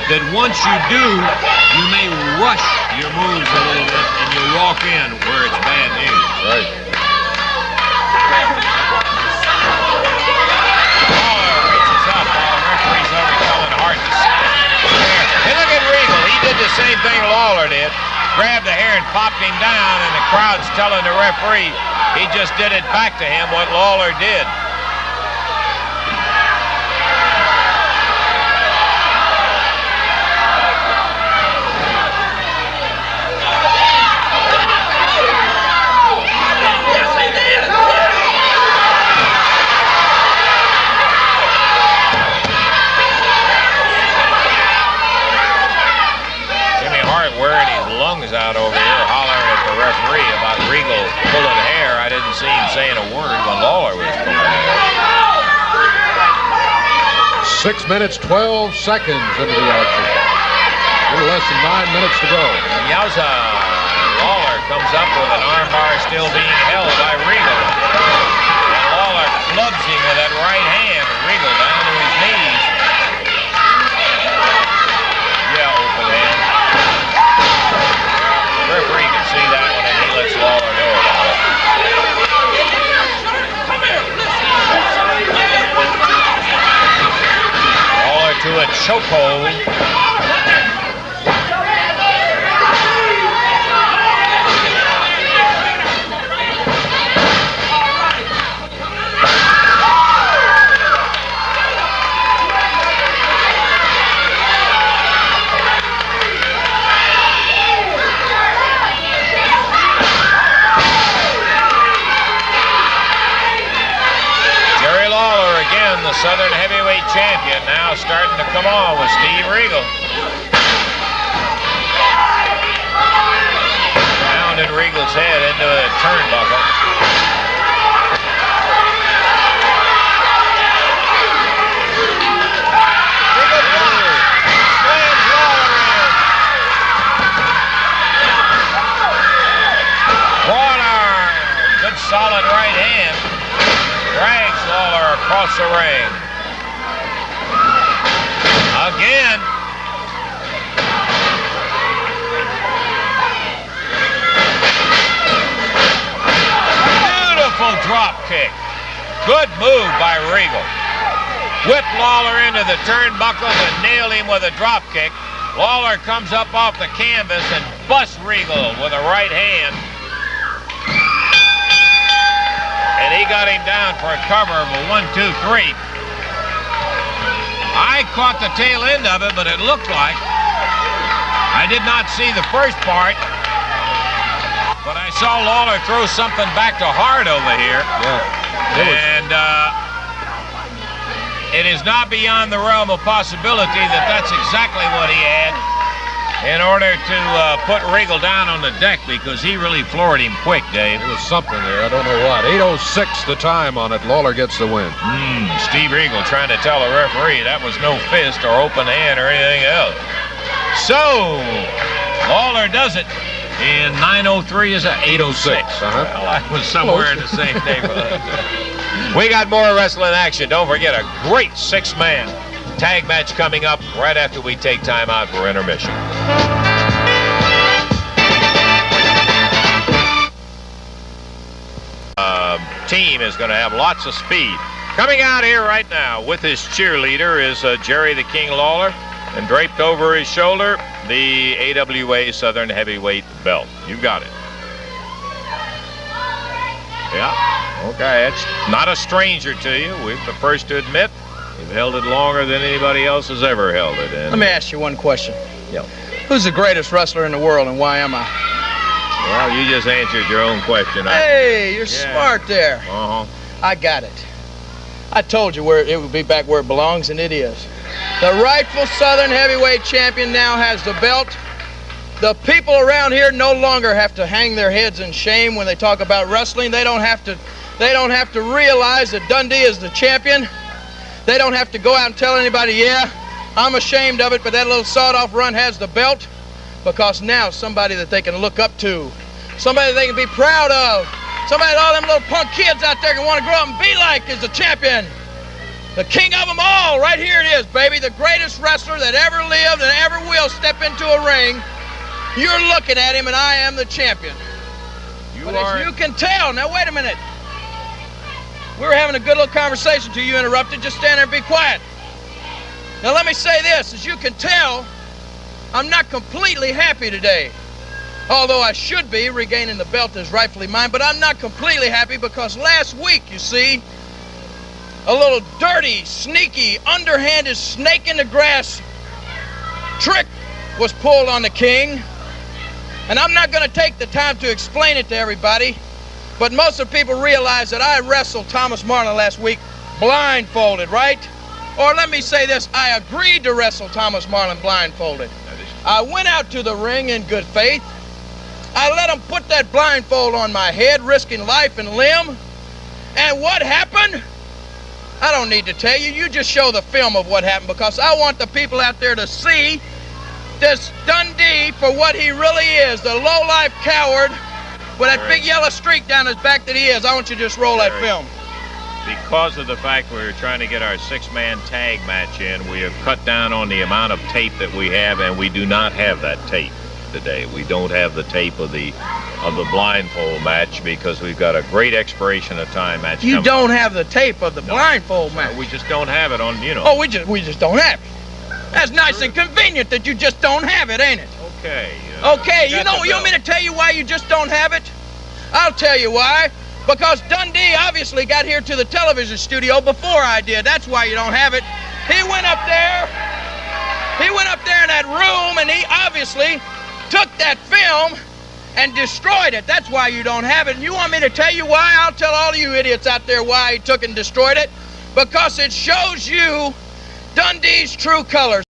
that once you do, you may rush your moves a little bit and you walk in where it's bad news. Right. Lawler reaches up while the referee's already telling Hart to sit. Hey, look at Regal. He did the same thing Lawler did. Grabbed the hair and popped him down, and the crowd's telling the referee he just did it back to him what Lawler did. Wearing his lungs out over here, hollering at the referee about Regal pulling hair. I didn't see him saying a word when Lawler was pulling hair. 6 minutes, 12 seconds into the action. A little less than 9 minutes to go. Yowza! Lawler comes up with an armbar still being held by Regal. And Lawler clubs him with that right hand. Regal down to his knees. Yeah, open hand. The referee can see that one, and he lets Lawler know about it. Lawler to a chokehold. The Southern Heavyweight Champion now starting to come on with Steve Regal. Pounding Regal's head into a turnbuckle. Regal slams Lawler in. Broad arm. Good solid right hand. Drags Lawler across the ring. Again. Beautiful drop kick. Good move by Regal. Whipped Lawler into the turnbuckle and nailed him with a drop kick. Lawler comes up off the canvas and busts Regal with a right hand. And he got him down for a cover of a 1-2-3. I caught the tail end of it, but it looked like I did not see the first part. But I saw Lawler throw something back to Hart over here. Yeah. And it is not beyond the realm of possibility that that's exactly what he had in order to put Regal down on the deck, because he really floored him quick, Dave. There was something there. I don't know what. 8:06 the time on it. Lawler gets the win. Steve Regal trying to tell the referee that was no fist or open hand or anything else. So, Lawler does it in 9:03. Is that 8:06? Well, I was somewhere in the same neighborhood. We got more wrestling action. Don't forget a great six-man tag match coming up right after we take time out for intermission. Team is going to have lots of speed. Coming out here right now with his cheerleader is Jerry the King Lawler, and draped over his shoulder, the AWA Southern Heavyweight belt. You got it. Yeah, okay, it's not a stranger to you. We're the first to admit you've held it longer than anybody else has ever held it. And let me ask you one question. Yeah. Who's the greatest wrestler in the world, and why am I? Well, you just answered your own question. Hey, you're smart there. I got it. I told you where it would be back where it belongs, and it is. The rightful Southern Heavyweight Champion now has the belt. The people around here no longer have to hang their heads in shame when they talk about wrestling. They don't have to realize that Dundee is the champion. They don't have to go out and tell anybody, yeah, I'm ashamed of it, but that little sawed-off run has the belt, because now somebody that they can look up to, somebody that they can be proud of, somebody that all them little punk kids out there can want to grow up and be like is the champion. The king of them all, right here it is, baby. The greatest wrestler that ever lived and ever will step into a ring. You're looking at him, and I am the champion. As you can tell, now wait a minute. We were having a good little conversation till you interrupted. Just stand there and be quiet. Now let me say this. As you can tell, I'm not completely happy today. Although I should be, regaining the belt is rightfully mine, but I'm not completely happy because last week, you see, a little dirty, sneaky, underhanded snake in the grass trick was pulled on the king. And I'm not going to take the time to explain it to everybody, but most of the people realize that I wrestled Thomas Marlin last week blindfolded, right? Or let me say this, I agreed to wrestle Thomas Marlin blindfolded. I went out to the ring in good faith. I let him put that blindfold on my head, risking life and limb. And what happened? I don't need to tell you. You just show the film of what happened, because I want the people out there to see this Dundee for what he really is, the low-life coward with that big yellow streak down his back that he is. I want you to just roll that film. Because of the fact we're trying to get our six-man tag match in, we have cut down on the amount of tape that we have, and we do not have that tape today. We don't have the tape of the blindfold match because we've got a great expiration of time match. You don't have the tape of the blindfold match? We just don't have it on, you know. Oh, we just don't have it. That's nice and convenient that you just don't have it, ain't it? Okay. Okay, you want me to tell you why you just don't have it? I'll tell you why. Because Dundee obviously got here to the television studio before I did. That's why you don't have it. He went up there in that room, and he obviously took that film and destroyed it. That's why you don't have it. And you want me to tell you why? I'll tell all of you idiots out there why he took and destroyed it. Because it shows you Dundee's true colors.